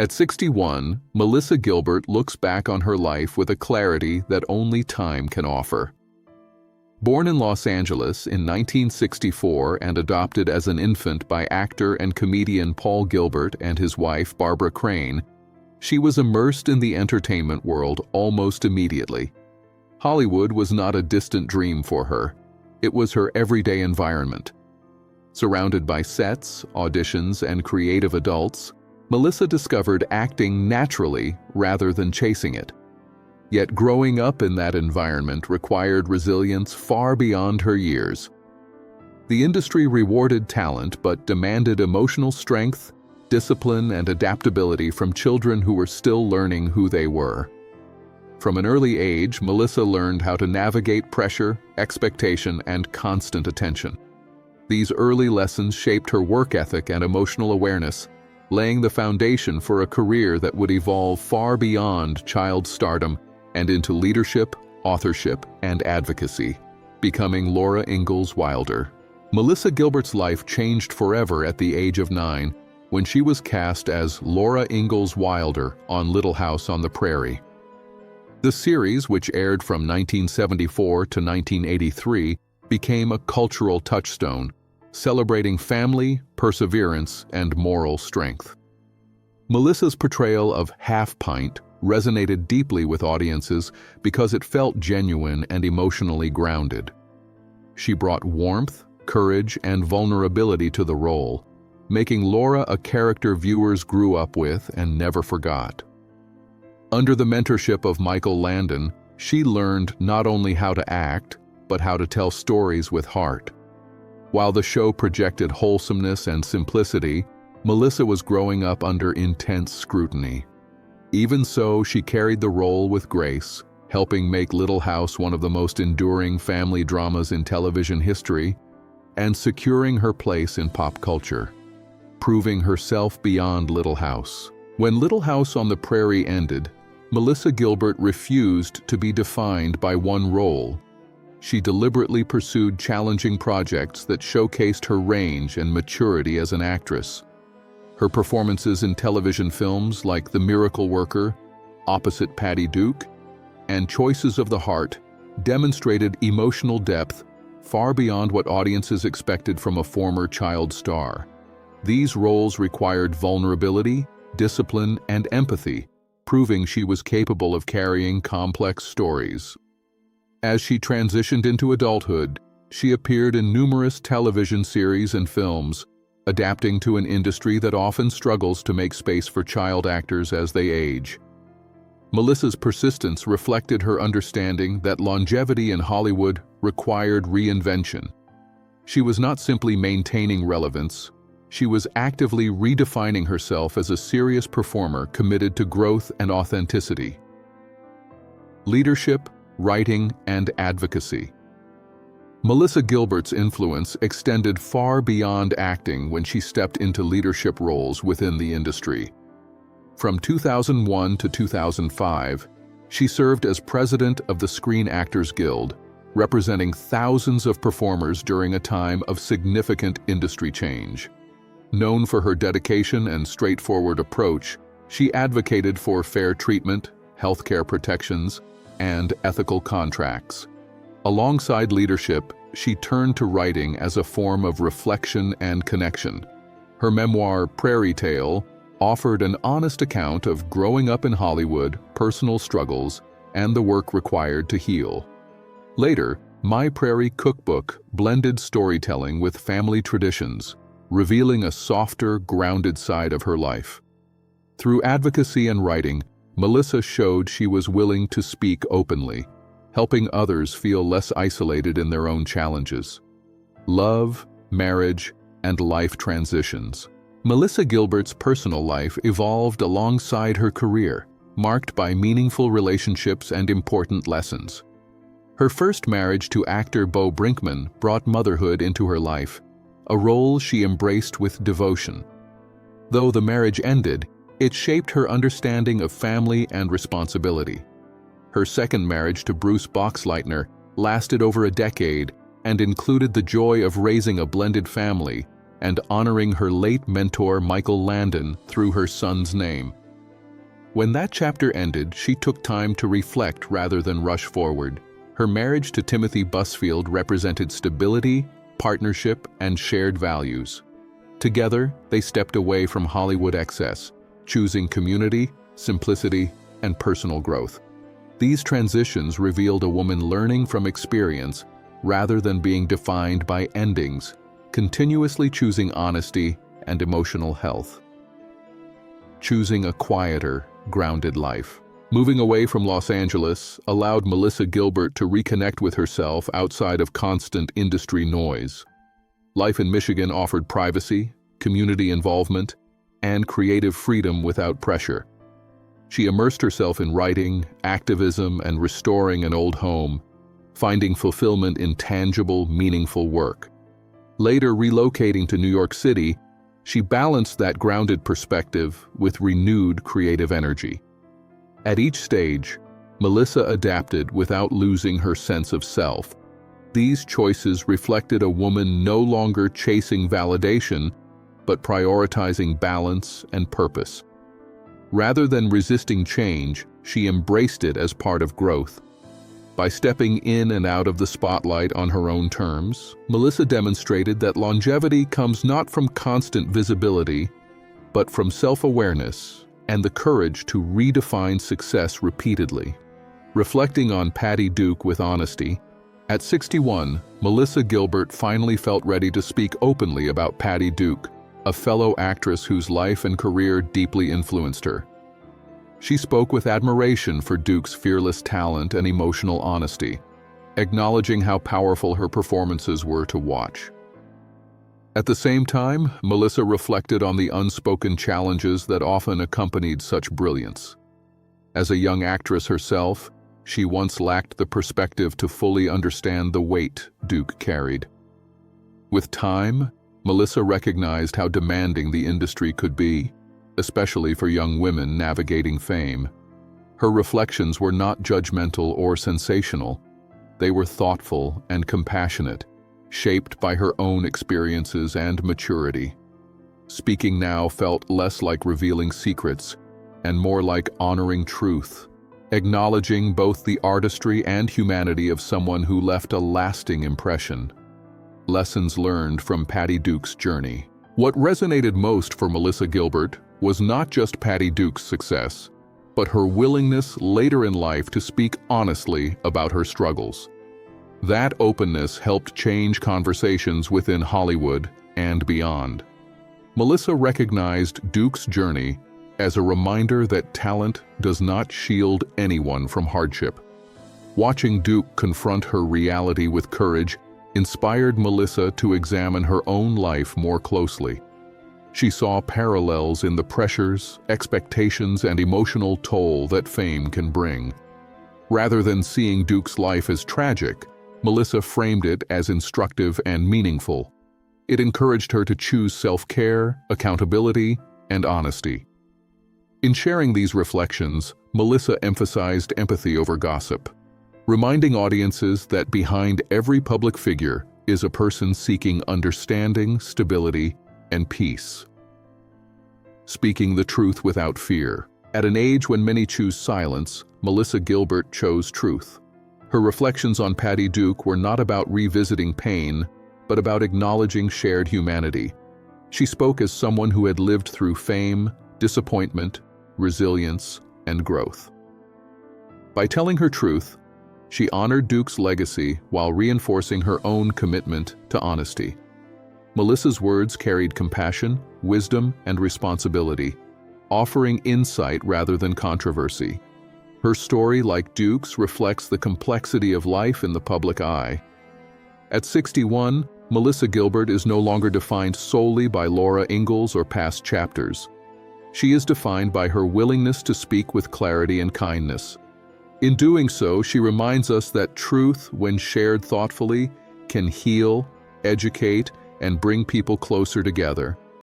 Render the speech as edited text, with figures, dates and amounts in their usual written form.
At 61, Melissa Gilbert looks back on her life with a clarity that only time can offer. Born in Los Angeles in 1964 and adopted as an infant by actor and comedian Paul Gilbert and his wife Barbara Crane, she was immersed in the entertainment world almost immediately. Hollywood was not a distant dream for her. It was her everyday environment. Surrounded by sets, auditions, and creative adults, Melissa discovered acting naturally rather than chasing it. Yet growing up in that environment required resilience far beyond her years. The industry rewarded talent but demanded emotional strength, discipline, and adaptability from children who were still learning who they were. From an early age, Melissa learned how to navigate pressure, expectation, and constant attention. These early lessons shaped her work ethic and emotional awareness, laying the foundation for a career that would evolve far beyond child stardom and into leadership, authorship, and advocacy, becoming Laura Ingalls Wilder. Melissa Gilbert's life changed forever at the age of 9 when she was cast as Laura Ingalls Wilder on Little House on the Prairie. The series, which aired from 1974 to 1983, became a cultural touchstone, celebrating family, perseverance, and moral strength. Melissa's portrayal of Half Pint resonated deeply with audiences because it felt genuine and emotionally grounded. She brought warmth, courage, and vulnerability to the role, making Laura a character viewers grew up with and never forgot. Under the mentorship of Michael Landon, she learned not only how to act, but how to tell stories with heart. While the show projected wholesomeness and simplicity, Melissa was growing up under intense scrutiny. Even so, she carried the role with grace, helping make Little House one of the most enduring family dramas in television history, and securing her place in pop culture, proving herself beyond Little House. When Little House on the Prairie ended, Melissa Gilbert refused to be defined by one role. She deliberately pursued challenging projects that showcased her range and maturity as an actress. Her performances in television films like The Miracle Worker, Opposite Patty Duke, and Choices of the Heart demonstrated emotional depth far beyond what audiences expected from a former child star. These roles required vulnerability, discipline, and empathy, proving she was capable of carrying complex stories. As she transitioned into adulthood, she appeared in numerous television series and films, adapting to an industry that often struggles to make space for child actors as they age. Melissa's persistence reflected her understanding that longevity in Hollywood required reinvention. She was not simply maintaining relevance, she was actively redefining herself as a serious performer committed to growth and authenticity. Leadership, writing, and advocacy. Melissa Gilbert's influence extended far beyond acting when she stepped into leadership roles within the industry. From 2001 to 2005, she served as president of the Screen Actors Guild, representing thousands of performers during a time of significant industry change. Known for her dedication and straightforward approach, she advocated for fair treatment, healthcare protections, and ethical contracts. Alongside leadership, she turned to writing as a form of reflection and connection. Her memoir, Prairie Tale, offered an honest account of growing up in Hollywood, personal struggles, and the work required to heal. Later, My Prairie Cookbook blended storytelling with family traditions, revealing a softer, grounded side of her life. Through advocacy and writing, Melissa showed she was willing to speak openly, helping others feel less isolated in their own challenges. Love, marriage, and life transitions. Melissa Gilbert's personal life evolved alongside her career, marked by meaningful relationships and important lessons. Her first marriage to actor Bo Brinkman brought motherhood into her life, a role she embraced with devotion. Though the marriage ended, it shaped her understanding of family and responsibility. Her second marriage to Bruce Boxleitner lasted over a decade and included the joy of raising a blended family and honoring her late mentor Michael Landon through her son's name. When that chapter ended, she took time to reflect rather than rush forward. Her marriage to Timothy Busfield represented stability, partnership, and shared values. Together, they stepped away from Hollywood excess, choosing community, simplicity, and personal growth. These transitions revealed a woman learning from experience rather than being defined by endings, continuously choosing honesty and emotional health. Choosing a quieter, grounded life. Moving away from Los Angeles allowed Melissa Gilbert to reconnect with herself outside of constant industry noise. Life in Michigan offered privacy, community involvement, and creative freedom without pressure. She immersed herself in writing, activism, and restoring an old home, finding fulfillment in tangible, meaningful work. Later relocating to New York City, she balanced that grounded perspective with renewed creative energy. At each stage, Melissa adapted without losing her sense of self. These choices reflected a woman no longer chasing validation, but prioritizing balance and purpose. Rather than resisting change, she embraced it as part of growth. By stepping in and out of the spotlight on her own terms, Melissa demonstrated that longevity comes not from constant visibility, but from self-awareness and the courage to redefine success repeatedly. Reflecting on Patty Duke with honesty, at 61, Melissa Gilbert finally felt ready to speak openly about Patty Duke, a fellow actress whose life and career deeply influenced her. She spoke with admiration for Duke's fearless talent and emotional honesty, acknowledging how powerful her performances were to watch. At the same time, Melissa reflected on the unspoken challenges that often accompanied such brilliance. As a young actress herself, she once lacked the perspective to fully understand the weight Duke carried. With time, Melissa recognized how demanding the industry could be, especially for young women navigating fame. Her reflections were not judgmental or sensational. They were thoughtful and compassionate, shaped by her own experiences and maturity. Speaking now felt less like revealing secrets and more like honoring truth, acknowledging both the artistry and humanity of someone who left a lasting impression. Lessons learned from Patty Duke's journey. What resonated most for Melissa Gilbert was not just Patty Duke's success, but her willingness later in life to speak honestly about her struggles. That openness helped change conversations within Hollywood and beyond. Melissa recognized Duke's journey as a reminder that talent does not shield anyone from hardship. Watching Duke confront her reality with courage inspired Melissa to examine her own life more closely. She saw parallels in the pressures, expectations, and emotional toll that fame can bring. Rather than seeing Duke's life as tragic, Melissa framed it as instructive and meaningful. It encouraged her to choose self-care, accountability, and honesty. In sharing these reflections, Melissa emphasized empathy over gossip, reminding audiences that behind every public figure is a person seeking understanding, stability, and peace. Speaking the truth without fear. At an age when many choose silence, Melissa Gilbert chose truth. Her reflections on Patty Duke were not about revisiting pain, but about acknowledging shared humanity. She spoke as someone who had lived through fame, disappointment, resilience, and growth. By telling her truth, she honored Duke's legacy while reinforcing her own commitment to honesty. Melissa's words carried compassion, wisdom, and responsibility, offering insight rather than controversy. Her story, like Duke's, reflects the complexity of life in the public eye. At 61, Melissa Gilbert is no longer defined solely by Laura Ingalls or past chapters. She is defined by her willingness to speak with clarity and kindness. In doing so, she reminds us that truth, when shared thoughtfully, can heal, educate, and bring people closer together.